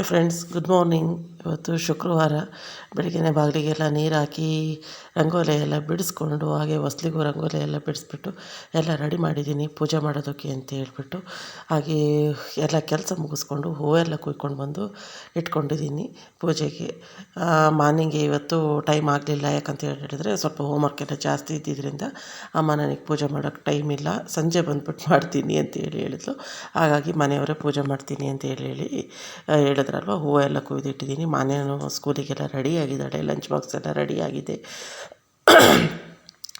Hi friends, good morning. ಇವತ್ತು ಶುಕ್ರವಾರ. ಬೆಳಗ್ಗೆ ಬಾಗಿಲಿಗೆಲ್ಲ ನೀರು ಹಾಕಿ ರಂಗೋಲಿ ಎಲ್ಲ ಬಿಡಿಸ್ಕೊಂಡು, ಹಾಗೆ ಹೊಸ್ಲಿಗೂ ರಂಗೋಲಿ ಎಲ್ಲ ಬಿಡಿಸ್ಬಿಟ್ಟು ಎಲ್ಲ ರೆಡಿ ಮಾಡಿದ್ದೀನಿ ಪೂಜೆ ಮಾಡೋದಕ್ಕೆ ಅಂತ ಹೇಳ್ಬಿಟ್ಟು. ಹಾಗೆ ಎಲ್ಲ ಕೆಲಸ ಮುಗಿಸ್ಕೊಂಡು ಹೂವೆಲ್ಲ ಕುಯ್ಕೊಂಡು ಬಂದು ಇಟ್ಕೊಂಡಿದ್ದೀನಿ ಪೂಜೆಗೆ. ಮಾರ್ನಿಂಗೆ ಇವತ್ತು ಟೈಮ್ ಆಗಲಿಲ್ಲ, ಯಾಕಂತ ಹೇಳಿದ್ರೆ ಸ್ವಲ್ಪ ಹೋಮ್ವರ್ಕ್ ಎಲ್ಲ ಜಾಸ್ತಿ ಇದ್ದಿದ್ದರಿಂದ ಅಮ್ಮ ನನಗೆ ಪೂಜೆ ಮಾಡೋಕ್ಕೆ ಟೈಮ್ ಇಲ್ಲ, ಸಂಜೆ ಬಂದ್ಬಿಟ್ಟು ಮಾಡ್ತೀನಿ ಅಂತ ಹೇಳಿದ್ಲು. ಹಾಗಾಗಿ ಮನೆಯವರೇ ಪೂಜೆ ಮಾಡ್ತೀನಿ ಅಂತ ಹೇಳಿ ಹೇಳಿದ್ರಲ್ವ, ಹೂವು ಎಲ್ಲ ಕುಯ್ದಿಟ್ಟಿದ್ದೀನಿ. ಮನೇನು ಸ್ಕೂಲಿಗೆಲ್ಲ ರೆಡಿಯಾಗಿದ್ದಾಳೆ, ಲಂಚ್ ಬಾಕ್ಸ್ ಎಲ್ಲ ರೆಡಿಯಾಗಿದೆ.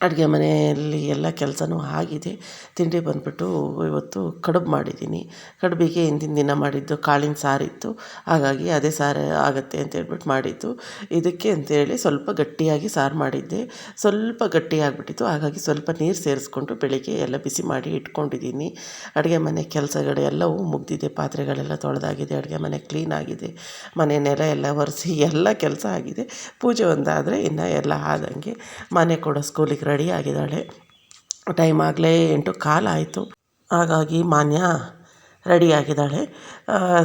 ಅಡುಗೆ ಮನೆಯಲ್ಲಿ ಎಲ್ಲ ಕೆಲಸನೂ ಆಗಿದೆ. ತಿಂಡಿ ಬಂದುಬಿಟ್ಟು ಇವತ್ತು ಕಡುಬು ಮಾಡಿದ್ದೀನಿ. ಕಡುಬಿಗೆ ಹಿಂದಿನ ದಿನ ಮಾಡಿದ್ದು ಕಾಳಿನ ಸಾರಿತ್ತು, ಹಾಗಾಗಿ ಅದೇ ಸಾರು ಆಗುತ್ತೆ ಅಂತೇಳ್ಬಿಟ್ಟು ಮಾಡಿದ್ದು. ಇದಕ್ಕೆ ಅಂತೇಳಿ ಸ್ವಲ್ಪ ಗಟ್ಟಿಯಾಗಿ ಸಾರು ಮಾಡಿದ್ದೆ, ಸ್ವಲ್ಪ ಗಟ್ಟಿಯಾಗಿಬಿಟ್ಟಿತ್ತು. ಹಾಗಾಗಿ ಸ್ವಲ್ಪ ನೀರು ಸೇರಿಸ್ಕೊಂಡು ಬೆಳಿಗ್ಗೆ ಎಲ್ಲ ಬಿಸಿ ಮಾಡಿ ಇಟ್ಕೊಂಡಿದ್ದೀನಿ. ಅಡುಗೆ ಮನೆ ಕೆಲಸಗಳು ಎಲ್ಲವೂ ಮುಗಿದಿದೆ, ಪಾತ್ರೆಗಳೆಲ್ಲ ತೊಳೆದಾಗಿದೆ, ಅಡುಗೆ ಮನೆ ಕ್ಲೀನ್ ಆಗಿದೆ, ಮನೆ ನೆಲ ಎಲ್ಲ ಒರೆಸಿ ಎಲ್ಲ ಕೆಲಸ ಆಗಿದೆ. ಪೂಜೆ ಒಂದಾದರೆ ಇನ್ನು ಎಲ್ಲ ಆದಂಗೆ. ಮನೆ ಕೂಡ ಸ್ಕೂಲಿಗೆ ರೆಡಿ ಆಗಿದ್ದಾಳೆ. ಟೈಮ್ ಆಗಲೇ 8:15 ಆಯಿತು, ಹಾಗಾಗಿ ಮಾನ್ಯ ರೆಡಿ ಆಗಿದ್ದಾಳೆ.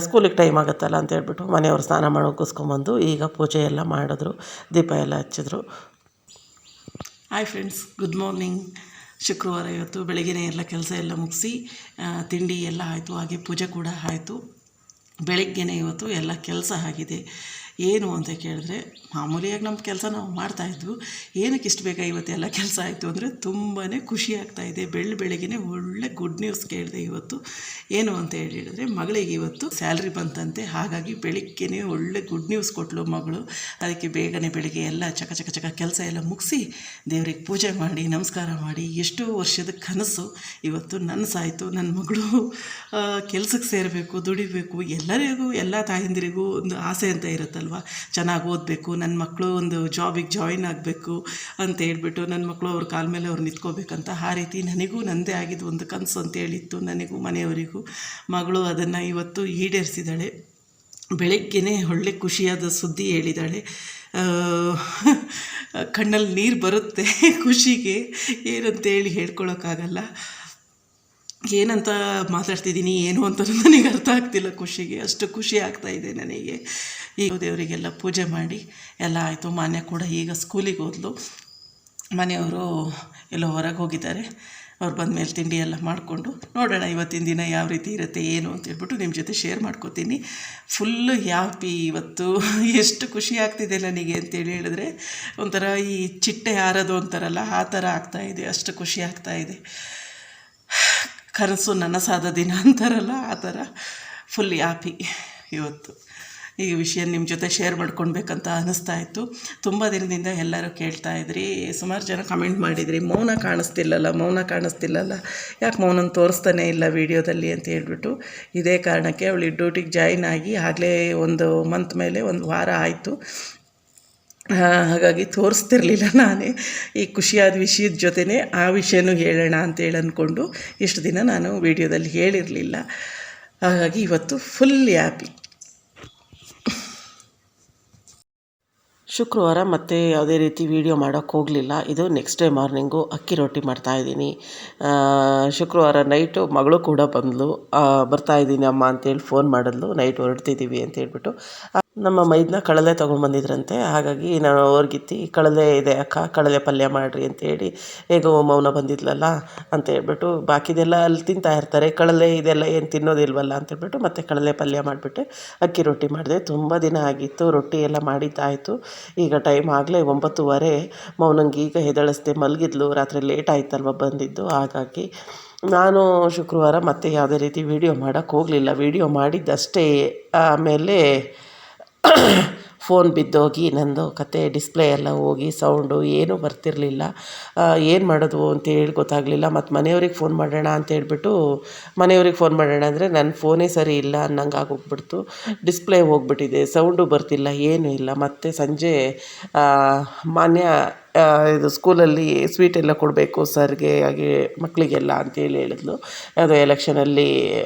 ಸ್ಕೂಲಿಗೆ ಟೈಮ್ ಆಗುತ್ತಲ್ಲ ಅಂತ ಹೇಳ್ಬಿಟ್ಟು ಮನೆಯವರು ಸ್ನಾನ ಮಾಡೋಕ್ಕಿಸ್ಕೊಂಬಂದು ಈಗ ಪೂಜೆ ಎಲ್ಲ ಮಾಡಿದ್ರು, ದೀಪ ಎಲ್ಲ ಹಚ್ಚಿದ್ರು. Hi friends, good morning. ಶುಕ್ರವಾರ ಇವತ್ತು ಬೆಳಗ್ಗೆನೇ ಎಲ್ಲ ಕೆಲಸ ಎಲ್ಲ ಮುಗಿಸಿ ತಿಂಡಿ ಎಲ್ಲ ಆಯಿತು, ಹಾಗೆ ಪೂಜೆ ಕೂಡ ಆಯಿತು. ಬೆಳಗ್ಗೆನೇ ಇವತ್ತು ಎಲ್ಲ ಕೆಲಸ ಆಗಿದೆ. ಏನು ಅಂತ ಕೇಳಿದ್ರೆ, ಮಾಮೂಲಿಯಾಗಿ ನಮ್ಮ ಕೆಲಸ ನಾವು ಮಾಡ್ತಾಯಿದ್ವು. ಏನಕ್ಕೆ ಇಷ್ಟು ಬೇಗ ಇವತ್ತು ಎಲ್ಲ ಕೆಲಸ ಆಯಿತು ಅಂದರೆ ತುಂಬಾ ಖುಷಿ ಆಗ್ತಾಯಿದೆ. ಬೆಳಗ್ಗೆನೇ ಒಳ್ಳೆ ಗುಡ್ ನ್ಯೂಸ್ ಕೇಳಿದೆ ಇವತ್ತು. ಏನು ಅಂತ ಹೇಳಿದರೆ, ಮಗಳಿಗೆ ಇವತ್ತು ಸ್ಯಾಲ್ರಿ ಬಂತಂತೆ. ಹಾಗಾಗಿ ಬೆಳಗ್ಗೆನೇ ಒಳ್ಳೆ ಗುಡ್ ನ್ಯೂಸ್ ಕೊಟ್ಟಳು ಮಗಳು. ಅದಕ್ಕೆ ಬೇಗನೆ ಬೆಳಗ್ಗೆ ಎಲ್ಲ ಚಕ ಕೆಲಸ ಎಲ್ಲ ಮುಗಿಸಿ ದೇವ್ರಿಗೆ ಪೂಜೆ ಮಾಡಿ ನಮಸ್ಕಾರ ಮಾಡಿ, ಎಷ್ಟೋ ವರ್ಷದ ಕನಸು ಇವತ್ತು ನನಸಾಯಿತು. ನನ್ನ ಮಗಳು ಕೆಲಸಕ್ಕೆ ಸೇರಬೇಕು, ದುಡಿಬೇಕು. ಎಲ್ಲರಿಗೂ, ಎಲ್ಲ ತಾಯಂದಿರಿಗೂ ಒಂದು ಆಸೆ ಅಂತ ಇರುತ್ತಲ್ವ, ಚೆನ್ನಾಗಿ ಓದಬೇಕು, ನನ್ನ ಮಕ್ಕಳು ಒಂದು ಜಾಬಿಗೆ ಜಾಯಿನ್ ಆಗಬೇಕು ಅಂತ ಹೇಳ್ಬಿಟ್ಟು, ನನ್ನ ಮಕ್ಕಳು ಅವ್ರ ಕಾಲ ಮೇಲೆ ಅವ್ರು ನಿಂತ್ಕೋಬೇಕಂತ. ಆ ರೀತಿ ನನಗೂ ನನ್ನದೇ ಆಗಿದ್ದು ಒಂದು ಕನಸು ಅಂತ ಹೇಳಿತ್ತು, ನನಗೂ ಮನೆಯವರಿಗೂ. ಮಗಳು ಅದನ್ನು ಇವತ್ತು ಈಡೇರಿಸಿದ್ದಾಳೆ. ಬೆಳಗ್ಗೆನೇ ಒಳ್ಳೆ ಖುಷಿಯಾದ ಸುದ್ದಿ ಹೇಳಿದ್ದಾಳೆ. ಕಣ್ಣಲ್ಲಿ ನೀರು ಬರುತ್ತೆ ಖುಷಿಗೆ, ಏನಂತೇಳಿ ಹೇಳ್ಕೊಳಕ್ಕಾಗಲ್ಲ. ಏನಂತ ಮಾತಾಡ್ತಿದ್ದೀನಿ ಏನು ಅಂತ ನನಗೆ ಅರ್ಥ ಆಗ್ತಿಲ್ಲ. ಖುಷಿಗೆ ಅಷ್ಟು ಖುಷಿ ಆಗ್ತಾಯಿದೆ ನನಗೆ. ಈಗ ದೇವರಿಗೆಲ್ಲ ಪೂಜೆ ಮಾಡಿ ಎಲ್ಲ ಆಯಿತು. ಮಾನ್ಯ ಕೂಡ ಈಗ ಸ್ಕೂಲಿಗೆ ಹೋದ್ಲು. ಮನೆಯವರು ಎಲ್ಲೋ ಹೊರಗೆ ಹೋಗಿದ್ದಾರೆ. ಅವ್ರು ಬಂದಮೇಲೆ ತಿಂಡಿ ಎಲ್ಲ ಮಾಡಿಕೊಂಡು ನೋಡೋಣ ಇವತ್ತಿನ ದಿನ ಯಾವ ರೀತಿ ಇರುತ್ತೆ ಏನು ಅಂತೇಳ್ಬಿಟ್ಟು ನಿಮ್ಮ ಜೊತೆ ಶೇರ್ ಮಾಡ್ಕೋತೀನಿ. ಫುಲ್ಲು ಹ್ಯಾಪಿ ಇವತ್ತು. ಎಷ್ಟು ಖುಷಿ ಆಗ್ತಿದೆ ನನಗೆ ಅಂತೇಳಿ ಹೇಳಿದ್ರೆ, ಒಂಥರ ಈ ಚಿಟ್ಟೆ ಹಾರೋದು ಅಂತಾರಲ್ಲ, ಆ ಥರ ಆಗ್ತಾಯಿದೆ. ಅಷ್ಟು ಖುಷಿ ಆಗ್ತಾಯಿದೆ. ಕನಸು ನನಸಾದ ದಿನ ಅಂತಾರಲ್ಲ, ಆ ಥರ ಫುಲ್ ಹ್ಯಾಪಿ ಇವತ್ತು. ಈ ವಿಷಯ ನಿಮ್ಮ ಜೊತೆ ಶೇರ್ ಮಾಡ್ಕೊಳ್ಬೇಕಂತ ಅನ್ನಿಸ್ತಾ ಇತ್ತು. ತುಂಬ ದಿನದಿಂದ ಎಲ್ಲರೂ ಕೇಳ್ತಾಯಿದ್ರಿ, ಸುಮಾರು ಜನ ಕಮೆಂಟ್ ಮಾಡಿದ್ರಿ, ಮೌನ ಕಾಣಿಸ್ತಿಲ್ಲಲ್ಲ, ಯಾಕೆ ಮೌನನ ತೋರಿಸ್ತಾನೆ ಇಲ್ಲ ವೀಡಿಯೋದಲ್ಲಿ ಅಂತ ಹೇಳ್ಬಿಟ್ಟು. ಇದೇ ಕಾರಣಕ್ಕೆ ಅವಳು ಡ್ಯೂಟಿಗೆ ಜಾಯಿನ್ ಆಗಿ ಆಗಲೇ ಒಂದು ಮಂತ್ ಮೇಲೆ ಒಂದು ವಾರ ಆಯಿತು. ಹಾಗಾಗಿ ತೋರಿಸ್ತಿರ್ಲಿಲ್ಲ. ನಾನೇ ಈ ಖುಷಿಯಾದ ವಿಷಯದ ಜೊತೆನೇ ಆ ವಿಷಯನೂ ಹೇಳೋಣ ಅಂತೇಳಿ ಅಂದ್ಕೊಂಡು ಇಷ್ಟು ದಿನ ನಾನು ವೀಡಿಯೋದಲ್ಲಿ ಹೇಳಿರಲಿಲ್ಲ. ಹಾಗಾಗಿ ಇವತ್ತು ಫುಲ್ ಹ್ಯಾಪಿ. ಶುಕ್ರವಾರ ಮತ್ತೆ ಯಾವುದೇ ರೀತಿ ವೀಡಿಯೋ ಮಾಡೋಕ್ಕೆ ಹೋಗಲಿಲ್ಲ. ಇದು ನೆಕ್ಸ್ಟ್ ಡೇ ಮಾರ್ನಿಂಗು ಅಕ್ಕಿ ರೊಟ್ಟಿ ಮಾಡ್ತಾಯಿದ್ದೀನಿ. ಶುಕ್ರವಾರ ನೈಟು ಮಗಳು ಕೂಡ ಬಂದಳು. ಬರ್ತಾಯಿದ್ದೀನಿ ಅಮ್ಮ ಅಂತೇಳಿ ಫೋನ್ ಮಾಡಿದ್ಲು, ನೈಟ್ ಹೊರಡ್ತಿದ್ದೀವಿ ಅಂತ ಹೇಳ್ಬಿಟ್ಟು. ನಮ್ಮ ಮೈದನ ಕಳಲೆ ತೊಗೊಂಡ್ಬಂದಿದ್ರಂತೆ. ಹಾಗಾಗಿ ನಾನು ಅವ್ರಿಗಿತ್ತಿ ಕಳಲೆ ಇದೆ ಅಕ್ಕ, ಕಳಲೆ ಪಲ್ಯ ಮಾಡಿರಿ ಅಂತೇಳಿ, ಹೇಗೋ ಮೌನ ಬಂದಿದ್ಲಲ್ಲ ಅಂತ ಹೇಳ್ಬಿಟ್ಟು, ಬಾಕಿದೆಲ್ಲ ಅಲ್ಲಿ ತಿಂತಾ ಇರ್ತಾರೆ, ಕಳಲೆ ಇದೆಲ್ಲ ಏನು ತಿನ್ನೋದಿಲ್ವಲ್ಲ ಅಂತೇಳ್ಬಿಟ್ಟು ಮತ್ತೆ ಕಳಲೆ ಪಲ್ಯ ಮಾಡಿಬಿಟ್ಟೆ. ಅಕ್ಕಿ ರೊಟ್ಟಿ ಮಾಡಿದೆ. ತುಂಬ ದಿನ ಆಗಿತ್ತು ರೊಟ್ಟಿ ಎಲ್ಲ ಮಾಡಿದ್ದಾಯಿತು. ಈಗ ಟೈಮ್ ಆಗಲೇ 9:15. ಮೌನಂಗೆ ಈಗ ಎದ್ದೇಳಿಸ್ದೆ, ಮಲಗಿದ್ಲು, ರಾತ್ರಿ ಲೇಟ್ ಆಯ್ತಲ್ವ ಬಂದಿದ್ದು. ಹಾಗಾಗಿ ನಾನು ಶುಕ್ರವಾರ ಮತ್ತೆ ಯಾವುದೇ ರೀತಿ ವೀಡಿಯೋ ಮಾಡೋಕ್ಕೆ ಹೋಗಲಿಲ್ಲ. ವೀಡಿಯೋ ಮಾಡಿದ್ದಷ್ಟೇ. ಆಮೇಲೆ ಫೋನ್ ಬಿದ್ದೋಗಿ ನಂದು ಕತೆ ಡಿಸ್ಪ್ಲೇ ಎಲ್ಲ ಹೋಗಿ ಸೌಂಡು ಏನೂ ಬರ್ತಿರಲಿಲ್ಲ. ಏನು ಮಾಡೋದು ಅಂತೇಳಿ ಗೊತ್ತಾಗಲಿಲ್ಲ. ಮತ್ತು ಮನೆಯವ್ರಿಗೆ ಫೋನ್ ಮಾಡೋಣ ಅಂತೇಳ್ಬಿಟ್ಟು, ಮನೆಯವ್ರಿಗೆ ಫೋನ್ ಮಾಡೋಣ ಅಂದರೆ ನನ್ನ ಫೋನೇ ಸರಿ ಇಲ್ಲ ಅನ್ನಂಗೆ ಆಗೋಗ್ಬಿಡ್ತು. ಡಿಸ್ಪ್ಲೇ ಹೋಗ್ಬಿಟ್ಟಿದೆ, ಸೌಂಡು ಬರ್ತಿಲ್ಲ, ಏನೂ ಇಲ್ಲ. ಮತ್ತು ಸಂಜೆ ಮಾನ್ಯ ಇದು ಸ್ಕೂಲಲ್ಲಿ ಸ್ವೀಟ್ ಎಲ್ಲ ಕೊಡಬೇಕು ಸರ್ಗೆ, ಹಾಗೆ ಮಕ್ಕಳಿಗೆಲ್ಲ ಅಂತೇಳಿ ಹೇಳಿದ್ಲು, ಯಾವುದೋ ಎಲೆಕ್ಷನಲ್ಲಿ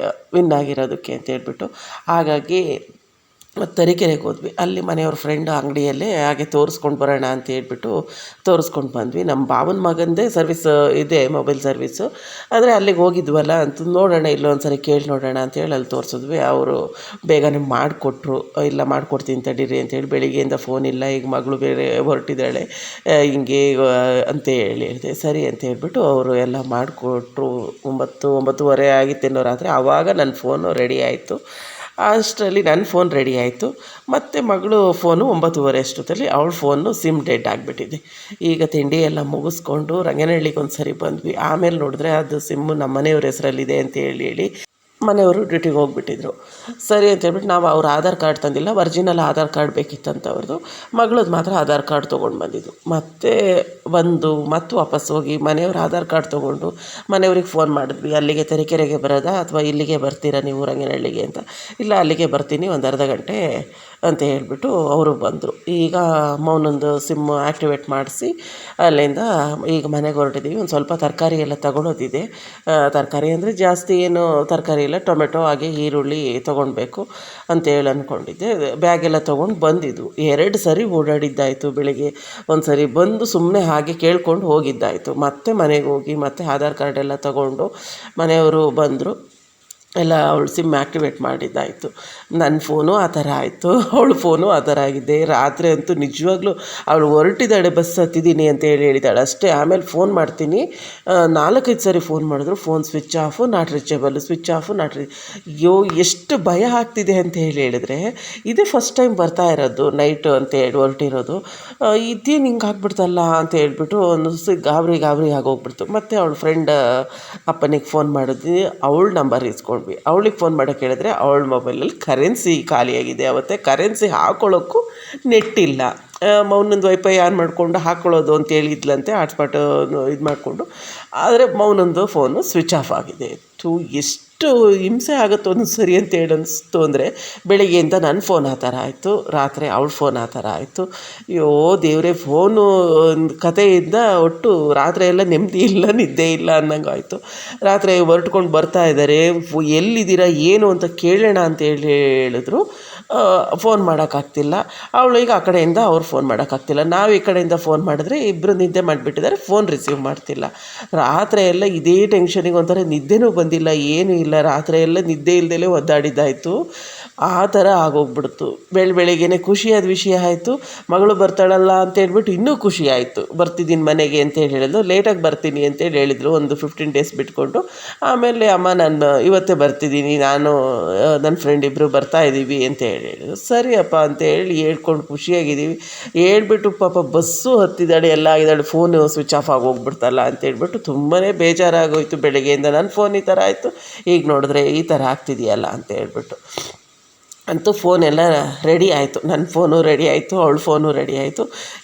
ವಿನ್ ಆಗಿರೋದಕ್ಕೆ ಅಂತೇಳ್ಬಿಟ್ಟು. ಹಾಗಾಗಿ ಮತ್ತು ತರೀಕೆರೆಗೆ ಹೋದ್ವಿ. ಅಲ್ಲಿ ಮನೆಯವ್ರ ಫ್ರೆಂಡ್ ಅಂಗಡಿಯಲ್ಲೇ ಹಾಗೆ ತೋರಿಸ್ಕೊಂಡು ಬರೋಣ ಅಂತ ಹೇಳ್ಬಿಟ್ಟು ತೋರಿಸ್ಕೊಂಡು ಬಂದ್ವಿ. ನಮ್ಮ ಭಾವನ ಮಗಂದೇ ಸರ್ವಿಸ್ ಇದೆ, ಮೊಬೈಲ್ ಸರ್ವಿಸ್ಸು. ಆದರೆ ಅಲ್ಲಿಗೆ ಹೋಗಿದ್ವಲ್ಲ ಅಂತ ನೋಡೋಣ, ಇಲ್ಲೊಂದು ಸರಿ ಕೇಳಿ ನೋಡೋಣ ಅಂತೇಳಿ ಅಲ್ಲಿ ತೋರಿಸಿದ್ವಿ. ಅವರು ಬೇಗನೆ ಮಾಡಿಕೊಟ್ರು. ಇಲ್ಲ ಮಾಡಿಕೊಡ್ತೀನಿ ತಡೀರಿ ಅಂತೇಳಿ. ಬೆಳಿಗ್ಗೆಯಿಂದ ಫೋನ್ ಇಲ್ಲ, ಈಗ ಮಗಳು ಬೇರೆ ಹೊರಟಿದ್ದಾಳೆ, ಹಿಂಗೆ ಅಂತ ಹೇಳಿದೆ. ಸರಿ ಅಂತ ಹೇಳ್ಬಿಟ್ಟು ಅವರು ಎಲ್ಲ ಮಾಡಿಕೊಟ್ರು. 9-9:30 ಆಗಿತ್ತೇನೋ ರಾತ್ರಿ. ಆವಾಗ ನನ್ನ ಫೋನು ರೆಡಿ ಆಯಿತು. ಅಷ್ಟರಲ್ಲಿ ನನ್ನ ಫೋನ್ ರೆಡಿ ಆಯಿತು. ಮತ್ತು ಮಗಳು ಫೋನು 9:30 ಅಷ್ಟೊತ್ತಲ್ಲಿ ಅವಳ ಫೋನು ಸಿಮ್ ಡೆಡ್ ಆಗಿಬಿಟ್ಟಿದೆ. ಈಗ ತಿಂಡಿ ಎಲ್ಲ ಮುಗಿಸ್ಕೊಂಡು ರಂಗನಹಳ್ಳಿಗೆ ಒಂದು ಸರಿ ಬಂದ್ವಿ. ಆಮೇಲೆ ನೋಡಿದ್ರೆ ಅದು ಸಿಮ್ಮು ನಮ್ಮ ಮನೆಯವ್ರ ಹೆಸರಲ್ಲಿದೆ ಅಂತ ಹೇಳಿ ಮನೆಯವರು ಡ್ಯೂಟಿಗೆ ಹೋಗ್ಬಿಟ್ಟಿದ್ರು. ಸರಿ ಅಂತ ಹೇಳ್ಬಿಟ್ಟು ನಾವು ಅವ್ರ ಆಧಾರ್ ಕಾರ್ಡ್ ತಂದಿಲ್ಲ, ಒರಿಜಿನಲ್ ಆಧಾರ್ ಕಾರ್ಡ್ ಬೇಕಿತ್ತಂತ ಅವ್ರದ್ದು. ಮಗಳದ್ದು ಮಾತ್ರ ಆಧಾರ್ ಕಾರ್ಡ್ ತೊಗೊಂಡು ಬಂದಿದ್ದು. ಮತ್ತೆ ವಾಪಸ್ ಹೋಗಿ ಮನೆಯವ್ರ ಆಧಾರ್ ಕಾರ್ಡ್ ತೊಗೊಂಡು ಮನೆಯವ್ರಿಗೆ ಫೋನ್ ಮಾಡಿದ್ವಿ. ಅಲ್ಲಿಗೆ ತರೀಕೆರೆಗೆ ಬರೋದಾ ಅಥವಾ ಇಲ್ಲಿಗೆ ಬರ್ತೀರಾ ನೀವು ರಂಗನಹಳ್ಳಿಗೆ ಅಂತ. ಇಲ್ಲ, ಅಲ್ಲಿಗೆ ಬರ್ತೀನಿ, ಒಂದು ಅರ್ಧ ಗಂಟೆ ಅಂತ ಹೇಳಿಬಿಟ್ಟು ಅವರು ಬಂದರು. ಈಗ ಮೌನಂದು ಸಿಮ್ ಆ್ಯಕ್ಟಿವೇಟ್ ಮಾಡಿಸಿ ಅಲ್ಲಿಂದ ಈಗ ಮನೆಗೆ ಹೊರಟಿದ್ದೀವಿ. ಒಂದು ಸ್ವಲ್ಪ ತರಕಾರಿ ಎಲ್ಲ ತೊಗೊಳೋದಿದೆ. ತರಕಾರಿ ಅಂದರೆ ಜಾಸ್ತಿ ಏನು ತರಕಾರಿ ಇಲ್ಲ, ಟೊಮೆಟೊ ಹಾಗೆ ಈರುಳ್ಳಿ ತೊಗೊಳ್ಬೇಕು ಅಂತೇಳಿ ಅಂದ್ಕೊಂಡಿದ್ದೆ. ಬ್ಯಾಗೆಲ್ಲ ತೊಗೊಂಡು ಬಂದಿದ್ದು. 2 ಸರಿ ಓಡಾಡಿದ್ದಾಯಿತು. ಬೆಳಿಗ್ಗೆ ಒಂದು ಸರಿ ಬಂದು ಸುಮ್ಮನೆ ಹಾಗೆ ಕೇಳ್ಕೊಂಡು ಹೋಗಿದ್ದಾಯಿತು. ಮತ್ತೆ ಮನೆಗೆ ಹೋಗಿ ಮತ್ತೆ ಆಧಾರ್ ಕಾರ್ಡ್ ಎಲ್ಲ ತೊಗೊಂಡು ಮನೆಯವರು ಬಂದರು. ಎಲ್ಲ ಅವಳು ಸಿಮ್ ಆ್ಯಕ್ಟಿವೇಟ್ ಮಾಡಿದ್ದಾಯಿತು. ನನ್ನ ಫೋನು ಆ ಥರ ಆಯಿತು, ಅವಳ ಫೋನು ಆ ಥರ ಆಗಿದೆ. ರಾತ್ರಿ ಅಂತೂ ನಿಜವಾಗ್ಲೂ ಅವಳು ಹೊರಟಿದ್ದಾಳೆ, ಬಸ್ ಹತ್ತಿದ್ದೀನಿ ಅಂತ ಹೇಳಿದ್ದಾಳೆ ಅಷ್ಟೇ. ಆಮೇಲೆ ಫೋನ್ ಮಾಡ್ತೀನಿ, 4-5 ಸರಿ ಫೋನ್ ಮಾಡಿದ್ರು, phone switch off, not reachable, switch off, ಅಯ್ಯೋ ಎಷ್ಟು ಭಯ ಆಗ್ತಿದೆ ಅಂತ ಹೇಳಿದರೆ. ಇದೇ ಫಸ್ಟ್ ಟೈಮ್ ಬರ್ತಾ ಇರೋದು ನೈಟು ಅಂತ ಹೇಳಿ ಹೊರಟಿರೋದು. ಇದೇನು ಹಿಂಗೆ ಆಗ್ಬಿಡ್ತಲ್ಲ ಅಂತ ಹೇಳ್ಬಿಟ್ಟು ಒಂದು ಗಾಬರಿ ಆಗೋಗ್ಬಿಡ್ತು. ಮತ್ತು ಅವಳ ಫ್ರೆಂಡ್ ಅಪ್ಪನಿಗೆ ಫೋನ್ ಮಾಡಿದ್ವಿ, ಅವಳ ನಂಬರ್ ಇಸ್ಕೊಂಡು ಅವಳಿಗೆ ಫೋನ್ ಮಾಡೋಕ್ಕೆ ಹೇಳಿದ್ರೆ ಅವಳ ಮೊಬೈಲಲ್ಲಿ ಕರೆನ್ಸಿ ಖಾಲಿಯಾಗಿದೆ. ಅವತ್ತೆ ಕರೆನ್ಸಿ ಹಾಕ್ಕೊಳ್ಳೋಕ್ಕೂ ನೆಟ್ಟಿಲ್ಲ. ಮೌನಂದು ವೈಫೈ ಆನ್ ಮಾಡಿಕೊಂಡು ಹಾಕ್ಕೊಳ್ಳೋದು ಅಂತ ಹೇಳಿದ್ಲಂತೆ, ಹಾಟ್ಸ್ಪಾಟ್ ಇದು ಮಾಡಿಕೊಂಡು. ಆದರೆ ಮೌನಂದು ಫೋನು ಸ್ವಿಚ್ ಆಫ್ ಆಗಿದೆ. ಎಷ್ಟು ಹಿಂಸೆ ಆಗುತ್ತೋ ಒಂದು ಸರಿ ಅಂತ ಹೇಳಿ ಅನಿಸ್ತು. ಅಂದರೆ ಬೆಳಿಗ್ಗೆಯಿಂದ ನನ್ನ ಫೋನ್ ಆ ಥರ ಆಯಿತು, ರಾತ್ರಿ ಅವಳ ಫೋನ್ ಆ ಥರ ಆಯಿತು. ಅಯ್ಯೋ ದೇವರೇ, ಫೋನು ಕಥೆಯಿಂದ ಒಟ್ಟು ರಾತ್ರಿ ಎಲ್ಲ ನೆಮ್ಮದಿ ಇಲ್ಲ, ನಿದ್ದೆ ಇಲ್ಲ ಅನ್ನಂಗೆ ಆಯಿತು. ರಾತ್ರಿ ಹೊರಟ್ಕೊಂಡು ಬರ್ತಾ ಇದ್ದಾರೆ, ಎಲ್ಲಿದ್ದೀರಾ ಏನು ಅಂತ ಕೇಳೋಣ ಅಂತ ಹೇಳಿದ್ರು. ಫೋನ್ ಮಾಡೋಕ್ಕಾಗ್ತಿಲ್ಲ. ಅವಳು ಈಗ ಆ ಕಡೆಯಿಂದ ಅವ್ರು ಫೋನ್ ಮಾಡೋಕ್ಕಾಗ್ತಿಲ್ಲ. ನಾವು ಈ ಕಡೆಯಿಂದ ಫೋನ್ ಮಾಡಿದ್ರೆ ಇಬ್ಬರು ನಿದ್ದೆ ಮಾಡಿಬಿಟ್ಟಿದ್ದಾರೆ, ಫೋನ್ ರಿಸೀವ್ ಮಾಡ್ತಿಲ್ಲ. ರಾತ್ರಿ ಎಲ್ಲ ಇದೇ ಟೆನ್ಷನಿಗೆ ಒಂಥರ ನಿದ್ದೆನೂ ಬಂದಿಲ್ಲ, ಏನೂ ಇಲ್ಲ. ರಾತ್ರಿ ಎಲ್ಲ ನಿದ್ದೆ ಇಲ್ಲದೇ ಒದ್ದಾಡಿದ್ದಾಯಿತು. ಆ ಥರ ಆಗೋಗ್ಬಿಡ್ತು. ಬೆಳಗ್ಗೆನೇ ಖುಷಿಯಾದ ವಿಷಯ ಆಯಿತು. ಮಗಳು ಬರ್ತಾಳಲ್ಲ ಅಂತೇಳ್ಬಿಟ್ಟು ಇನ್ನೂ ಖುಷಿ ಆಯಿತು. ಬರ್ತಿದ್ದೀನಿ ಮನೆಗೆ ಅಂತೇಳಿ ಹೇಳಿದ್ರು. ಲೇಟಾಗಿ ಬರ್ತೀನಿ ಅಂತೇಳಿ ಹೇಳಿದರು, ಒಂದು 15 ಡೇಸ್ ಬಿಟ್ಕೊಂಡು. ಆಮೇಲೆ ಅಮ್ಮ ನಾನು ಇವತ್ತೇ ಬರ್ತಿದ್ದೀನಿ, ನಾನು ನನ್ನ ಫ್ರೆಂಡ್ ಇಬ್ಬರು ಬರ್ತಾಯಿದ್ದೀವಿ ಅಂತ ಹೇಳಿದ್ರು. ಸರಿಯಪ್ಪ ಅಂತೇಳಿ ಹೇಳ್ಕೊಂಡು ಖುಷಿಯಾಗಿದ್ದೀವಿ. ಹೇಳ್ಬಿಟ್ಟು ಪಾಪ ಬಸ್ಸು ಹತ್ತಿದ್ದಾಳೆ, ಎಲ್ಲ ಆಗಿದ್ದಾಳೆ, ಫೋನು ಸ್ವಿಚ್ ಆಫ್ ಆಗೋಗ್ಬಿಡ್ತಲ್ಲ ಅಂತೇಳ್ಬಿಟ್ಟು ತುಂಬಾ ಬೇಜಾರಾಗೋಯಿತು. ಬೆಳಗ್ಗೆಯಿಂದ ನನ್ನ ಫೋನ್ ಈ ಥರ ಆಯಿತು, ಈಗ ನೋಡಿದ್ರೆ ಈ ಥರ ಆಗ್ತಿದೆಯಲ್ಲ ಅಂತ ಹೇಳ್ಬಿಟ್ಟು. ಅಂತೂ ಫೋನೆಲ್ಲ ರೆಡಿ ಆಯಿತು. ನನ್ನ ಫೋನು ರೆಡಿ ಆಯಿತು, ಅವಳ ಫೋನು ರೆಡಿ ಆಯಿತು.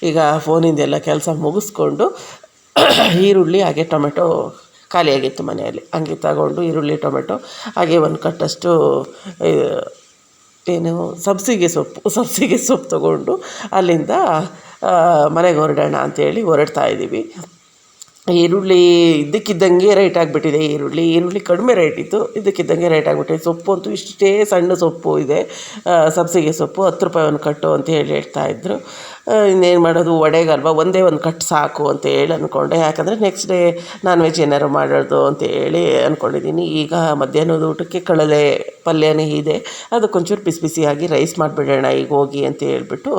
ಈಗ ಫೋನಿಂದೆಲ್ಲ ಕೆಲಸ ಮುಗಿಸ್ಕೊಂಡು ಈರುಳ್ಳಿ ಹಾಗೆ ಟೊಮೆಟೊ ಖಾಲಿಯಾಗಿತ್ತು ಮನೆಯಲ್ಲಿ, ಹಂಗೆ ತಗೊಂಡು ಈರುಳ್ಳಿ ಟೊಮೆಟೊ ಹಾಗೆ ಒಂದು ಕಟ್ಟಷ್ಟು ಏನು ಸಬ್ಸಿಗೆ ಸೊಪ್ಪು ತೊಗೊಂಡು ಅಲ್ಲಿಂದ ಮನೆಗೆ ಹೊರಡೋಣ ಅಂಥೇಳಿ ಹೊರಡ್ತಾಯಿದ್ದೀವಿ. ಈರುಳ್ಳಿ ಇದ್ದಕ್ಕಿದ್ದಂಗೆ ರೇಟ್ ಆಗಿಬಿಟ್ಟಿದೆ. ಈರುಳ್ಳಿ ಕಡಿಮೆ ರೇಟ್ ಇತ್ತು, ಇದ್ದಕ್ಕಿದ್ದಂಗೆ ರೇಟ್ ಆಗಿಬಿಟ್ಟಿದೆ. ಸೊಪ್ಪು ಅಂತೂ ಇಷ್ಟೇ ಸಣ್ಣ ಸೊಪ್ಪು ಇದೆ, ಸಬ್ಸಿಗೆ ಸೊಪ್ಪು 10 ರೂಪಾಯಿ ಒಂದು ಕಟ್ಟು ಅಂತ ಹೇಳ್ತಾಯಿದ್ರು. ಇನ್ನೇನು ಮಾಡೋದು, ಒಡೆಗಲ್ವ, ಒಂದೇ ಒಂದು ಕಟ್ಟು ಸಾಕು ಅಂತ ಹೇಳಿ ಅಂದ್ಕೊಂಡೆ. ಯಾಕಂದರೆ ನೆಕ್ಸ್ಟ್ ಡೇ ನಾನ್ ವೆಜ್ ಏನಾರು ಮಾಡೋದು ಅಂತ ಹೇಳಿ ಅಂದ್ಕೊಂಡಿದ್ದೀನಿ. ಈಗ ಮಧ್ಯಾಹ್ನದ ಊಟಕ್ಕೆ ಕಡಲೆ ಪಲ್ಯನೇ ಇದೆ, ಅದಕ್ಕೊಂಚೂರು ಬಿಸಿಯಾಗಿ ರೈಸ್ ಮಾಡಿಬಿಡೋಣ ಈಗ ಹೋಗಿ ಅಂತ ಹೇಳ್ಬಿಟ್ಟು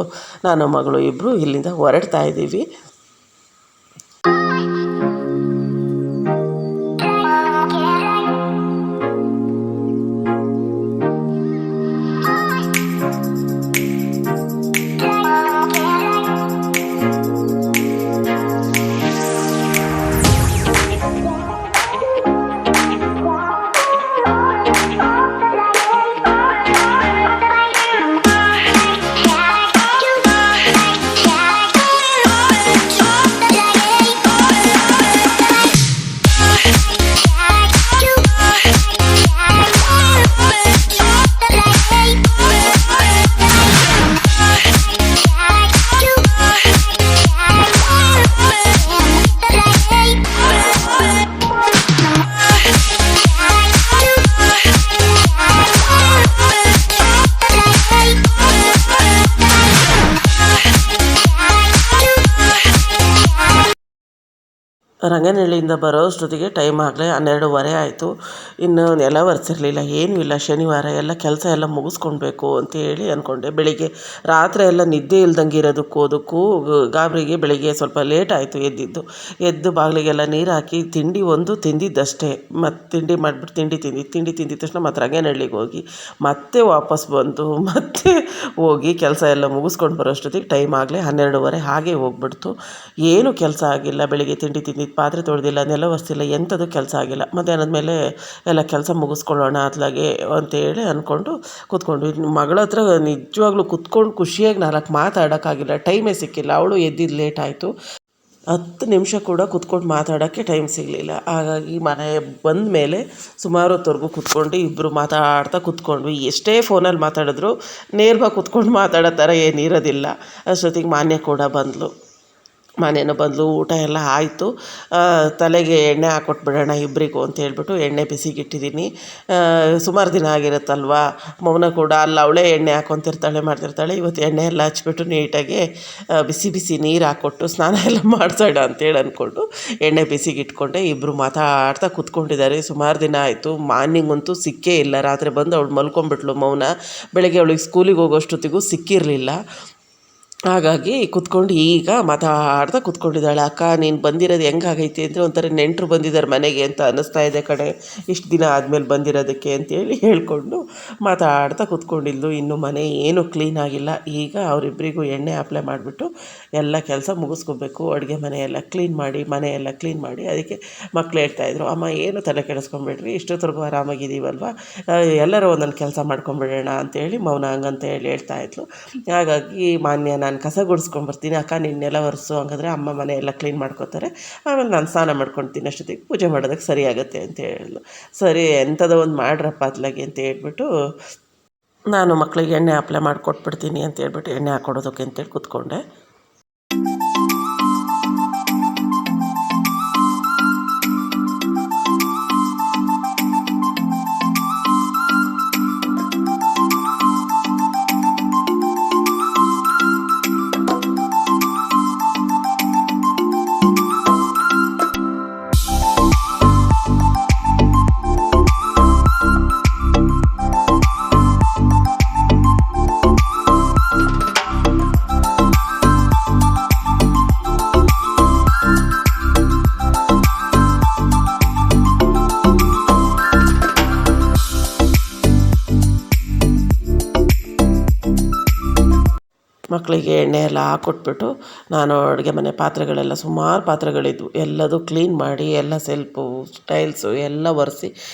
ನಾನು ಮಗಳು ಇಬ್ಬರು ಇಲ್ಲಿಂದ ಹೊರಡ್ತಾ ಇದ್ದೀವಿ. ರಂಗನಹಳ್ಳಿಯಿಂದ ಬರೋ ಅಷ್ಟೊತ್ತಿಗೆ ಟೈಮ್ ಆಗಲೇ 12:30 ಆಯಿತು. ಇನ್ನು ನೆಲ ಒರೆಸಿರಲಿಲ್ಲ, ಏನೂ ಇಲ್ಲ, ಶನಿವಾರ ಎಲ್ಲ ಕೆಲಸ ಎಲ್ಲ ಮುಗಿಸ್ಕೊಳ್ಬೇಕು ಅಂತೇಳಿ ಅಂದ್ಕೊಂಡೆ. ಬೆಳಿಗ್ಗೆ ರಾತ್ರಿ ಎಲ್ಲ ನಿದ್ದೆ ಇಲ್ದಂಗೆ ಇರೋದಕ್ಕೂ ಅದಕ್ಕೂ ಗಾಬರಿಗೆ ಬೆಳಿಗ್ಗೆ ಸ್ವಲ್ಪ ಲೇಟ್ ಆಯಿತು ಎದ್ದು ಬಾಗಿಲಿಗೆಲ್ಲ ನೀರು ಹಾಕಿ ತಿಂಡಿ ಒಂದು ತಿಂದಿದ್ದಷ್ಟೇ. ಮತ್ತು ತಿಂಡಿ ಮಾಡಿಬಿಟ್ಟು ತಿಂಡಿ ತಿಂದಿದ ತಕ್ಷಣ ಮತ್ತು ರಂಗನಹಳ್ಳಿಗೆ ಹೋಗಿ ಮತ್ತೆ ವಾಪಸ್ ಬಂದು ಮತ್ತೆ ಹೋಗಿ ಕೆಲಸ ಎಲ್ಲ ಮುಗಿಸ್ಕೊಂಡು ಬರೋಷ್ಟೊತ್ತಿಗೆ ಟೈಮ್ ಆಗಲೇ 12:30 ಹಾಗೆ ಹೋಗ್ಬಿಡ್ತು. ಏನೂ ಕೆಲಸ ಆಗಿಲ್ಲ. ಬೆಳಿಗ್ಗೆ ತಿಂಡಿ ತಿಂದಿದ್ದು, ಪಾತ್ರೆ ತೊಳೆದಿಲ್ಲ, ನೆಲ ಒರೆಸಿಲ್ಲ, ಎಂಥದ್ದು ಕೆಲಸ ಆಗಿಲ್ಲ. ಮಧ್ಯಾಹ್ನದ ಮೇಲೆ ಎಲ್ಲ ಕೆಲಸ ಮುಗಿಸ್ಕೊಳ್ಳೋಣ ಅತ್ಲಾಗೆ ಅಂತೇಳಿ ಅಂದ್ಕೊಂಡು ಕೂತ್ಕೊಂಡು ಮಗಳ ಹತ್ರ ನಿಜವಾಗ್ಲೂ ಕೂತ್ಕೊಂಡು ಖುಷಿಯಾಗಿ 4 ಮಾತಾಡೋಕ್ಕಾಗಿಲ್ಲ, ಟೈಮೇ ಸಿಕ್ಕಿಲ್ಲ. ಅವಳು ಎದ್ದಿದ್ದು ಲೇಟ್ ಆಯಿತು. 10 ನಿಮಿಷ ಕೂಡ ಕೂತ್ಕೊಂಡು ಮಾತಾಡೋಕ್ಕೆ ಟೈಮ್ ಸಿಗಲಿಲ್ಲ. ಹಾಗಾಗಿ ಮನೆ ಬಂದ ಮೇಲೆ ಸುಮಾರು ಹೊತ್ತವರೆಗೂ ಕೂತ್ಕೊಂಡು ಇಬ್ಬರು ಮಾತಾಡ್ತಾ ಕೂತ್ಕೊಂಡ್ವಿ. ಎಷ್ಟೇ ಫೋನಲ್ಲಿ ಮಾತಾಡಿದ್ರು ನೇರವಾಗಿ ಕೂತ್ಕೊಂಡು ಮಾತಾಡೋ ಥರ ಏನಿರೋದಿಲ್ಲ. ಅಷ್ಟೊತ್ತಿಗೆ ಮಾನ್ಯ ಕೂಡ ಬಂದಳು. ಊಟ ಎಲ್ಲ ಆಯಿತು. ತಲೆಗೆ ಎಣ್ಣೆ ಹಾಕ್ಕೊಟ್ಬಿಡೋಣ ಇಬ್ಬರಿಗೂ ಅಂತ ಹೇಳ್ಬಿಟ್ಟು ಎಣ್ಣೆ ಬಿಸಿಗಿಟ್ಟಿದ್ದೀನಿ. ಸುಮಾರು ದಿನ ಆಗಿರುತ್ತಲ್ವ, ಮೌನ ಕೂಡ ಅಲ್ಲ ಅವಳೇ ಎಣ್ಣೆ ಹಾಕ್ಕೊತಿರ್ತಾಳೆ ಮಾಡ್ತಿರ್ತಾಳೆ. ಇವತ್ತು ಎಣ್ಣೆ ಎಲ್ಲ ಹಚ್ಬಿಟ್ಟು ನೀಟಾಗಿ ಬಿಸಿ ನೀರು ಹಾಕ್ಕೊಟ್ಟು ಸ್ನಾನ ಎಲ್ಲ ಮಾಡಿಸೋಣ ಅಂತೇಳಿ ಅಂದ್ಕೊಂಡು ಎಣ್ಣೆ ಬಿಸಿಗಿಟ್ಕೊಂಡೆ. ಇಬ್ಬರು ಮಾತಾಡ್ತಾ ಕೂತ್ಕೊಂಡಿದ್ದಾರೆ. ಸುಮಾರು ದಿನ ಆಯಿತು. ಮಾರ್ನಿಂಗಂತೂ ಸಿಕ್ಕೇ ಇಲ್ಲ. ರಾತ್ರಿ ಬಂದು ಅವಳು ಮಲ್ಕೊಂಡ್ಬಿಟ್ಲು ಮೌನ. ಬೆಳಗ್ಗೆ ಅವಳಿಗೆ ಸ್ಕೂಲಿಗೆ ಹೋಗೋಷ್ಟೊತ್ತಿಗೂ ಸಿಕ್ಕಿರಲಿಲ್ಲ. ಹಾಗಾಗಿ ಕೂತ್ಕೊಂಡು ಈಗ ಮಾತಾಡ್ತಾ ಕೂತ್ಕೊಂಡಿದ್ದಾಳೆ. ಅಕ್ಕ ನೀನು ಬಂದಿರೋದು ಹೆಂಗಾಗೈತಿ ಅಂದರೆ ಒಂಥರ ನೆಂಟರು ಬಂದಿದ್ದಾರೆ ಮನೆಗೆ ಅಂತ ಅನ್ನಿಸ್ತಾ ಇದೆ ಕಣೆ, ಇಷ್ಟು ದಿನ ಆದಮೇಲೆ ಬಂದಿರೋದಕ್ಕೆ ಅಂತೇಳಿ ಹೇಳ್ಕೊಂಡು ಮಾತಾಡ್ತಾ ಕೂತ್ಕೊಂಡಿದ್ದು. ಇನ್ನು ಮನೆ ಏನೂ ಕ್ಲೀನ್ ಆಗಿಲ್ಲ. ಈಗ ಅವರಿಬ್ಬರಿಗೂ ಎಣ್ಣೆ ಅಪ್ಲೈ ಮಾಡಿಬಿಟ್ಟು ಎಲ್ಲ ಕೆಲಸ ಮುಗಿಸ್ಕೋಬೇಕು. ಅಡುಗೆ ಮನೆಯೆಲ್ಲ ಕ್ಲೀನ್ ಮಾಡಿ ಅದಕ್ಕೆ ಮಕ್ಕಳು ಹೇಳ್ತಾಯಿದ್ರು, ಅಮ್ಮ ಏನು ತಲೆ ಕೆಡಿಸ್ಕೊಂಬಿಡ್ರಿ, ಇಷ್ಟೊತ್ತರೆಗೂ ಆರಾಮಾಗಿದ್ದೀವಲ್ವ, ಎಲ್ಲರೂ ಒಂದೊಂದು ಕೆಲಸ ಮಾಡ್ಕೊಂಬಿಡೋಣ ಅಂತೇಳಿ ಮೌನ ಹಂಗಂತ ಹೇಳ್ತಾಯಿದ್ಲು. ಹಾಗಾಗಿ ಮಾನ್ಯ ನಾನು ಕಸ ಗುಡಿಸ್ಕೊಂಬರ್ತೀನಿ, ಅಕ್ಕ ನಿನ್ನೆಲ್ಲ ಒರೆಸು, ಹಂಗಾದ್ರೆ ಅಮ್ಮ ಮನೆ ಎಲ್ಲ ಕ್ಲೀನ್ ಮಾಡ್ಕೋತಾರೆ, ಆಮೇಲೆ ನಾನು ಸ್ನಾನ ಮಾಡ್ಕೊಳ್ತೀನಿ, ಅಷ್ಟೊತ್ತಿಗೆ ಪೂಜೆ ಮಾಡೋದಕ್ಕೆ ಸರಿ ಆಗುತ್ತೆ ಅಂತ ಹೇಳಿದ್ಲು. ಸರಿ ಎಂಥದೋ ಒಂದು ಮಾಡ್ರಪ್ಪ ಅತ್ಲಾಗೆ ಅಂತ ಹೇಳ್ಬಿಟ್ಟು ನಾನು ಮಕ್ಕಳಿಗೆ ಎಣ್ಣೆ ಅಪ್ಲೈ ಮಾಡಿಕೊಟ್ಬಿಡ್ತೀನಿ ಅಂತ ಹೇಳ್ಬಿಟ್ಟು ಎಣ್ಣೆ ಹಾಕ್ಕೊಡೋದಕ್ಕೆ ಅಂತೇಳಿ ಕೂತ್ಕೊಂಡೆ. ಮಕ್ಕಳಿಗೆ ಎಣ್ಣೆ ಎಲ್ಲ ಹಾಕ್ಕೊಟ್ಬಿಟ್ಟು ನಾನು ಅಡುಗೆ ಮನೆ ಪಾತ್ರೆಗಳೆಲ್ಲ ಸುಮಾರು ಪಾತ್ರೆಗಳಿದ್ವು, ಎಲ್ಲದೂ ಕ್ಲೀನ್ ಮಾಡಿ ಎಲ್ಲ ಸೆಲ್ಫು ಟೈಲ್ಸು ಎಲ್ಲ ಒರೆಸಿ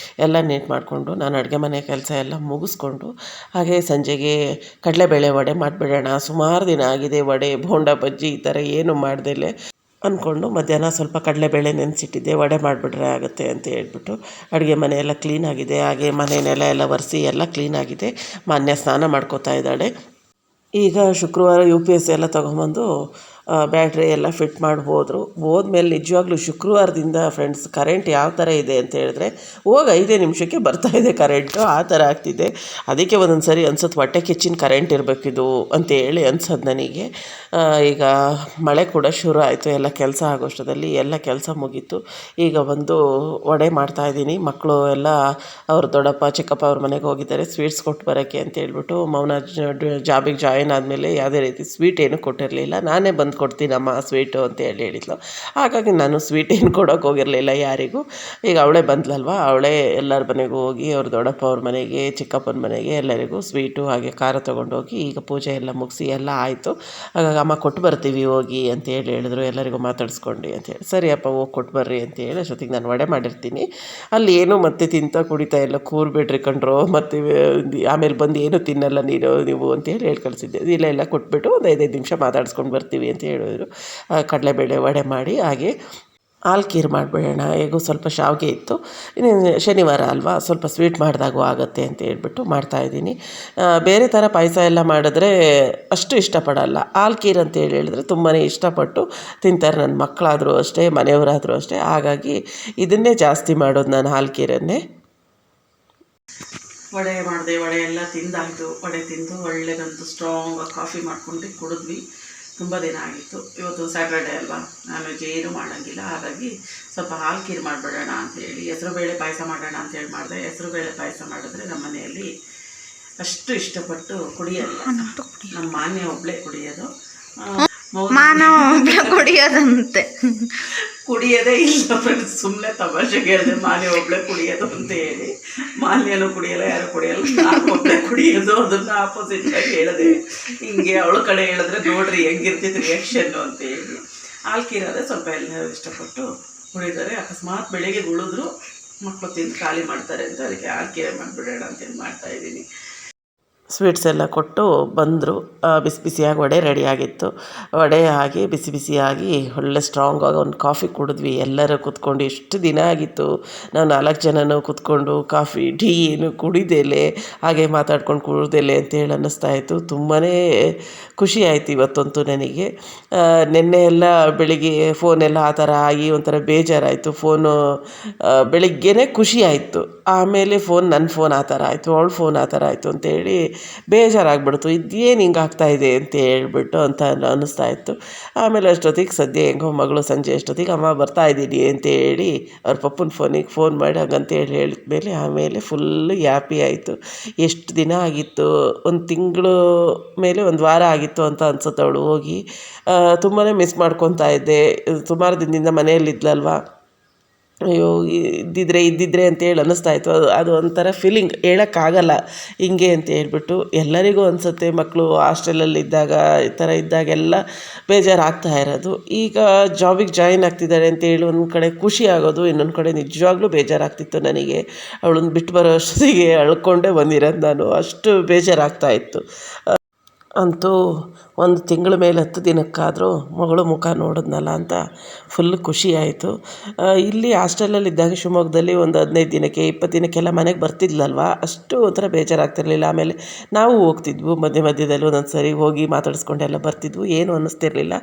ಎಲ್ಲ ನೀಟ್ ಮಾಡಿಕೊಂಡು ನಾನು ಅಡುಗೆ ಮನೆ ಕೆಲಸ ಎಲ್ಲ ಮುಗಿಸ್ಕೊಂಡು ಹಾಗೆ ಸಂಜೆಗೆ ಕಡಲೆಬೇಳೆ ವಡೆ ಮಾಡಿಬಿಡೋಣ, ಸುಮಾರು ದಿನ ಆಗಿದೆ ವಡೆ ಬೋಂಡ ಬಜ್ಜಿ ಈ ಥರ ಏನು ಮಾಡ್ದೇಲೆ ಅಂದ್ಕೊಂಡು ಮಧ್ಯಾಹ್ನ ಸ್ವಲ್ಪ ಕಡಲೆಬೇಳೆ ನೆನೆಸಿಟ್ಟಿದ್ದೆ, ವಡೆ ಮಾಡಿಬಿಟ್ರೆ ಆಗುತ್ತೆ ಅಂತ ಹೇಳ್ಬಿಟ್ಟು ಅಡುಗೆ ಮನೆ ಎಲ್ಲ ಕ್ಲೀನಾಗಿದೆ. ಹಾಗೆ ಮನೆಯೆಲ್ಲ ಎಲ್ಲ ಒರೆಸಿ ಎಲ್ಲ ಕ್ಲೀನಾಗಿದೆ. ಮಾನ್ಯ ಸ್ನಾನ ಮಾಡ್ಕೋತಾ ಇದ್ದಾಳೆ. ಈಗ ಶುಕ್ರವಾರ UPS ಎಲ್ಲ ತೊಗೊಂಬಂದು ಬ್ಯಾಟ್ರಿ ಎಲ್ಲ ಫಿಟ್ ಮಾಡಿ ಹೋದ್ಮೇಲೆ ನಿಜವಾಗ್ಲೂ ಶುಕ್ರವಾರದಿಂದ ಫ್ರೆಂಡ್ಸ್ ಕರೆಂಟ್ ಯಾವ ಥರ ಇದೆ ಅಂತ ಹೇಳಿದ್ರೆ ಹೋಗಿ 5 ನಿಮಿಷಕ್ಕೆ ಬರ್ತಾಯಿದೆ ಕರೆಂಟು, ಆ ಥರ ಆಗ್ತಿದೆ. ಅದಕ್ಕೆ ಒಂದೊಂದು ಸರಿ ಅನ್ಸುತ್ತೆ ಹೊಟ್ಟೆ ಕಿಚ್ಚಿನ ಕರೆಂಟ್ ಇರಬೇಕಿದು ಅಂತೇಳಿ ಅನ್ಸೋದು ನನಗೆ. ಈಗ ಮಳೆ ಕೂಡ ಶುರು ಆಯಿತು. ಎಲ್ಲ ಕೆಲಸ ಆಗೋಷ್ಟರಲ್ಲಿ ಎಲ್ಲ ಕೆಲಸ ಮುಗೀತು. ಈಗ ಒಂದು ವಡೆ ಮಾಡ್ತಾಯಿದ್ದೀನಿ. ಮಕ್ಕಳು ಎಲ್ಲ ಅವ್ರ ದೊಡ್ಡಪ್ಪ ಚಿಕ್ಕಪ್ಪ ಅವ್ರ ಮನೆಗೆ ಹೋಗಿದ್ದಾರೆ ಸ್ವೀಟ್ಸ್ ಕೊಟ್ಟು ಬರೋಕ್ಕೆ ಅಂತ ಹೇಳ್ಬಿಟ್ಟು. ಮೌನ ಜಾಬಿಗೆ ಜಾಯಿನ್ ಆದಮೇಲೆ ಯಾವುದೇ ರೀತಿ ಸ್ವೀಟ್ ಏನೂ ಕೊಟ್ಟಿರಲಿಲ್ಲ, ನಾನೇ ಬಂದು ಕೊಡ್ತೀನಮ್ಮ ಸ್ವೀಟು ಅಂತ ಹೇಳಿದ್ಲು. ಹಾಗಾಗಿ ನಾನು ಸ್ವೀಟ್ ಏನು ಕೊಡೋಕೆ ಹೋಗಿರಲಿಲ್ಲ ಯಾರಿಗೂ. ಈಗ ಅವಳೇ ಬಂದ್ಲಲ್ವ, ಅವಳೇ ಎಲ್ಲರ ಮನೆಗೂ ಹೋಗಿ ಅವ್ರ ದೊಡ್ಡಪ್ಪ ಅವ್ರ ಮನೆಗೆ ಚಿಕ್ಕಪ್ಪನ ಮನೆಗೆ ಎಲ್ಲರಿಗೂ ಸ್ವೀಟು ಹಾಗೆ ಖಾರ ತೊಗೊಂಡೋಗಿ ಈಗ ಪೂಜೆ ಎಲ್ಲ ಮುಗಿಸಿ ಎಲ್ಲ ಆಯಿತು. ಹಾಗಾಗಿ ಅಮ್ಮ ಕೊಟ್ಟು ಬರ್ತೀವಿ ಹೋಗಿ ಅಂತ ಹೇಳಿದ್ರು, ಎಲ್ಲರಿಗೂ ಮಾತಾಡಿಸ್ಕೊಂಡು ಅಂತೇಳಿ. ಸರಿ ಅಪ್ಪ ಹೋಗಿ ಕೊಟ್ಟು ಬರ್ರಿ ಅಂತ ಹೇಳಿ ಅಷ್ಟೊತ್ತಿಗೆ ನಾನು ವಡೆ ಮಾಡಿರ್ತೀನಿ. ಅಲ್ಲಿ ಏನು ಮತ್ತೆ ತಿಂತಾ ಕುಡಿತಾ ಎಲ್ಲ ಕೂರ್ಬಿಡ್ರಿ ಕಂಡ್ರು, ಮತ್ತು ಆಮೇಲೆ ಬಂದು ಏನು ತಿನ್ನಲ್ಲ ನೀವು ಅಂತೇಳಿ ಹೇಳಿ ಕಳಿಸಿದ್ದೆ. ಇಲ್ಲ ಕೊಟ್ಬಿಟ್ಟು ಒಂದು 5 ನಿಮಿಷ ಮಾತಾಡಿಸ್ಕೊಂಡು ಬರ್ತೀವಿ ಅಂತ ಹೇಳಿದ್ರು. ಕಡಲೆಬೇಳೆ ವಡೆ ಮಾಡಿ ಹಾಗೆ ಹಾಲು ಖೀರು ಮಾಡಿಬಿಡೋಣ. ಹೇಗೂ ಸ್ವಲ್ಪ ಶಾವಿಗೆ ಇತ್ತು, ಶನಿವಾರ ಅಲ್ವಾ, ಸ್ವಲ್ಪ ಸ್ವೀಟ್ ಮಾಡಿದಾಗೂ ಆಗುತ್ತೆ ಅಂತ ಹೇಳ್ಬಿಟ್ಟು ಮಾಡ್ತಾಯಿದ್ದೀನಿ. ಬೇರೆ ಥರ ಪಾಯಸ ಎಲ್ಲ ಮಾಡಿದ್ರೆ ಅಷ್ಟು ಇಷ್ಟಪಡಲ್ಲ. ಹಾಲು ಖೀರು ಅಂತ ಹೇಳಿದ್ರೆ ತುಂಬಾ ಇಷ್ಟಪಟ್ಟು ತಿಂತಾರೆ ನನ್ನ ಮಕ್ಕಳಾದರೂ ಅಷ್ಟೇ, ಮನೆಯವರಾದರೂ ಅಷ್ಟೇ. ಹಾಗಾಗಿ ಇದನ್ನೇ ಜಾಸ್ತಿ ಮಾಡೋದು ನಾನು, ಹಾಲು ಖೀರನ್ನೇ. ವಡೆ ಮಾಡಿದೆ, ವಡೆ ಎಲ್ಲ ತಿಂದಾಯಿತು. ವಡೆ ತಿಂದು ಒಳ್ಳೆದಂತೂ ಸ್ಟ್ರಾಂಗಾಗಿ ಕಾಫಿ ಮಾಡ್ಕೊಂಡು ಕುಡಿದ್ವಿ. ತುಂಬ ದಿನ ಆಗಿತ್ತು. ಇವತ್ತು ಸ್ಯಾಟರ್ಡೇ ಅಲ್ವಾ, ನಾನ್ ವೆಜ್ ಏನೂ ಮಾಡೋಂಗಿಲ್ಲ. ಹಾಗಾಗಿ ಸ್ವಲ್ಪ ಹಾಲು ಖೀರು ಮಾಡಿಬಿಡೋಣ ಅಂಥೇಳಿ, ಹೆಸರುಬೇಳೆ ಪಾಯಸ ಮಾಡೋಣ ಅಂಥೇಳಿ ಮಾಡಿದೆ. ಹೆಸರುಬೇಳೆ ಪಾಯಸ ಮಾಡಿದ್ರೆ ನಮ್ಮ ಮನೆಯಲ್ಲಿ ಅಷ್ಟು ಇಷ್ಟಪಟ್ಟು ಕುಡಿಯಲ್ಲ. ನಮ್ಮ ಮಾನ್ಯ ಒಬ್ಬಳೇ ಕುಡಿಯೋದು, ಕುಡಿಯೋದಂತೆ. ಕುಡಿಯೋದೇ ಇಲ್ಲ ಫ್ರೆಂಡ್ಸ್, ಸುಮ್ಮನೆ ತಮಾಷೆಗೆ ಹೇಳಿದೆ ಮಾನ್ಯ ಒಬ್ಬಳೇ ಕುಡಿಯೋದು ಅಂತ ಹೇಳಿ. ಮಾನ್ಯನೂ ಕುಡಿಯಲ್ಲ, ಯಾರು ಕುಡಿಯಲ್ಲ, ನಾನು ಒಬ್ಬಳೇ ಕುಡಿಯೋದು. ಅದನ್ನು ಆಪೋಸಿಟಾಗಿ ಹೇಳಿದೆ. ಹಿಂಗೆ ಅವಳ ಕಡೆ ಹೇಳಿದ್ರೆ ನೋಡ್ರಿ ಹೆಂಗಿರ್ತಿತ್ತು ರಿಯಾಕ್ಷನ್ನು ಅಂತ ಹೇಳಿ. ಹಾಲು ಖೀರಾದರೆ ಸ್ವಲ್ಪ ಎಲ್ಲರೂ ಇಷ್ಟಪಟ್ಟು ಕುಡಿತಾರೆ. ಅಕಸ್ಮಾತ್ ಬೆಳಿಗ್ಗೆ ಉಳಿದ್ರು ಮಕ್ಕಳು ತಿಂದು ಖಾಲಿ ಮಾಡ್ತಾರೆ ಅಂತ ಅದಕ್ಕೆ ಹಾಲು ಖೀರೆ ಮಾಡಿಬಿಡೋಣ ಅಂತೇಳಿ ಮಾಡ್ತಾಯಿದ್ದೀನಿ. ಸ್ವೀಟ್ಸ್ ಎಲ್ಲ ಕೊಟ್ಟು ಬಂದರು. ಬಿಸಿ ಬಿಸಿಯಾಗಿ ವಡೆ ರೆಡಿಯಾಗಿತ್ತು. ವಡೆ ಆಗಿ ಬಿಸಿ ಬಿಸಿಯಾಗಿ ಒಳ್ಳೆ ಸ್ಟ್ರಾಂಗಾಗಿ ಒಂದು ಕಾಫಿ ಕುಡಿದ್ವಿ ಎಲ್ಲರೂ ಕೂತ್ಕೊಂಡು. ಎಷ್ಟು ದಿನ ಆಗಿತ್ತು ನಾವು 4 ಜನನೂ ಕೂತ್ಕೊಂಡು ಕಾಫಿ ಟೀ ಏನು ಕುಡಿದೇಲೆ ಹಾಗೆ ಮಾತಾಡ್ಕೊಂಡು ಕುಡಿದೇಲೆ ಅಂತೇಳಿ ಅನ್ನಿಸ್ತಾ ಇತ್ತು. ತುಂಬಾ ಖುಷಿ ಆಯಿತು ಇವತ್ತಂತೂ ನನಗೆ. ನಿನ್ನೆ ಎಲ್ಲ ಬೆಳಿಗ್ಗೆ ಫೋನೆಲ್ಲ ಆ ಥರ ಆಗಿ ಒಂಥರ ಬೇಜಾರಾಯಿತು. ಫೋನು ಬೆಳಿಗ್ಗೆನೇ ಖುಷಿ ಆಯಿತು, ಆಮೇಲೆ ನನ್ನ ಫೋನ್ ಆ ಥರ ಆಯಿತು, ಅವಳ ಫೋನ್ ಆ ಥರ ಆಯಿತು ಅಂತೇಳಿ ಬೇಜಾರಾಗ್ಬಿಡ್ತು. ಇದೇನು ಹಿಂಗೆ ಆಗ್ತಾಯಿದೆ ಅಂತ ಹೇಳ್ಬಿಟ್ಟು ಅಂತ ಅನ್ನಿಸ್ತಾ ಇತ್ತು. ಆಮೇಲೆ ಅಷ್ಟೊತ್ತಿಗೆ ಸದ್ಯ ಹೆಂಗೋ ಮಗಳು ಸಂಜೆ ಅಷ್ಟೊತ್ತಿಗೆ ಅಮ್ಮ ಬರ್ತಾಯಿದ್ದೀನಿ ಅಂತೇಳಿ ಅವ್ರ ಪಪ್ಪನ ಫೋನಿಗೆ ಫೋನ್ ಮಾಡಿ ಹಾಗಂತೇಳಿ ಹೇಳಿದ್ಮೇಲೆ ಆಮೇಲೆ ಫುಲ್ಲು ಹ್ಯಾಪಿ ಆಯಿತು. ಎಷ್ಟು ದಿನ ಆಗಿತ್ತು, ಒಂದು ತಿಂಗಳು ಮೇಲೆ 1 ವಾರ ಆಗಿತ್ತು ಅಂತ ಅನ್ಸುತ್ತೆ ಅವಳು ಹೋಗಿ. ತುಂಬಾ ಮಿಸ್ ಮಾಡ್ಕೊತಾ ಇದ್ದೆ. ಸುಮಾರು ದಿನದಿಂದ ಮನೆಯಲ್ಲಿದ್ಲಲ್ವ, ಅಯ್ಯೋ ಇದ್ದಿದ್ರೆ ಅಂತೇಳಿ ಅನ್ನಿಸ್ತಾ ಇತ್ತು. ಅದು ಒಂಥರ ಫೀಲಿಂಗ್ ಹೇಳೋಕ್ಕಾಗಲ್ಲ ಹಿಂಗೆ ಅಂತ ಹೇಳ್ಬಿಟ್ಟು. ಎಲ್ಲರಿಗೂ ಅನಿಸುತ್ತೆ ಮಕ್ಕಳು ಹಾಸ್ಟೆಲಲ್ಲಿದ್ದಾಗ ಈ ಥರ ಇದ್ದಾಗೆಲ್ಲ ಬೇಜಾರಾಗ್ತಾ ಇರೋದು. ಈಗ ಜಾಬಿಗೆ ಜಾಯಿನ್ ಆಗ್ತಿದ್ದಾರೆ ಅಂತೇಳಿ ಒಂದು ಕಡೆ ಖುಷಿ ಆಗೋದು, ಇನ್ನೊಂದು ಕಡೆ ನಿಜವಾಗ್ಲೂ ಬೇಜಾರಾಗ್ತಿತ್ತು ನನಗೆ. ಅವಳನ್ನ ಬಿಟ್ಟು ಬರೋ ಅಷ್ಟೊತ್ತಿಗೆ ಅಳ್ಕೊಂಡೇ ಬಂದಿರೋದು ನಾನು, ಅಷ್ಟು ಬೇಜಾರಾಗ್ತಾ ಇತ್ತು. ಅಂತೂ 1 ತಿಂಗಳ ಮೇಲೆ 10 ದಿನಕ್ಕಾದರೂ ಮಗಳು ಮುಖ ನೋಡಿದ್ನಲ್ಲ ಅಂತ ಫುಲ್ ಖುಷಿ ಆಯಿತು. ಇಲ್ಲಿ ಹಾಸ್ಟೆಲಲ್ಲಿದ್ದಾಗ ಶಿವಮೊಗ್ಗದಲ್ಲಿ ಒಂದು 15 ದಿನಕ್ಕೆ 20 ದಿನಕ್ಕೆಲ್ಲ ಮನೆಗೆ ಬರ್ತಿದ್ಲಲ್ವ, ಅಷ್ಟು ಒಂಥರ ಬೇಜಾರಾಗ್ತಿರ್ಲಿಲ್ಲ. ಆಮೇಲೆ ನಾವು ಹೋಗ್ತಿದ್ವು ಮಧ್ಯದಲ್ಲಿ ಒಂದೊಂದು ಸರಿ ಹೋಗಿ ಮಾತಾಡಿಸ್ಕೊಂಡೆಲ್ಲ ಬರ್ತಿದ್ವು, ಏನು ಅನ್ನಿಸ್ತಿರ್ಲಿಲ್ಲ.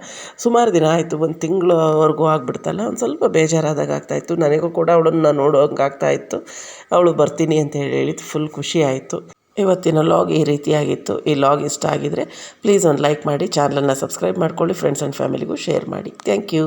ಸುಮಾರು ದಿನ ಆಯಿತು, 1 ತಿಂಗಳವರೆಗೂ ಆಗಿಬಿಡ್ತಲ್ಲ, ಒಂದು ಸ್ವಲ್ಪ ಬೇಜಾರಾದಾಗ ಆಗ್ತಾಯಿತ್ತು. ನನಗೂ ಕೂಡ ಅವಳನ್ನು ನೋಡೋಂಗೆ ಆಗ್ತಾಯಿತ್ತು. ಅವಳು ಬರ್ತೀನಿ ಅಂತ ಹೇಳಿದ್ದು ಫುಲ್ ಖುಷಿ ಆಯಿತು. ಇವತ್ತಿನ ಲಾಗ್ ಈ ರೀತಿಯಾಗಿತ್ತು. ಈ ಲಾಗ್ ಇಷ್ಟ ಆಗಿದರೆ ಪ್ಲೀಸ್ ಒಂದು ಲೈಕ್ ಮಾಡಿ, ಚಾನಲನ್ನು ಸಬ್ಸ್ಕ್ರೈಬ್ ಮಾಡ್ಕೊಳ್ಳಿ, ಫ್ರೆಂಡ್ಸ್ ಆ್ಯಂಡ್ ಫ್ಯಾಮಿಲಿಗೂ ಶೇರ್ ಮಾಡಿ. Thank you.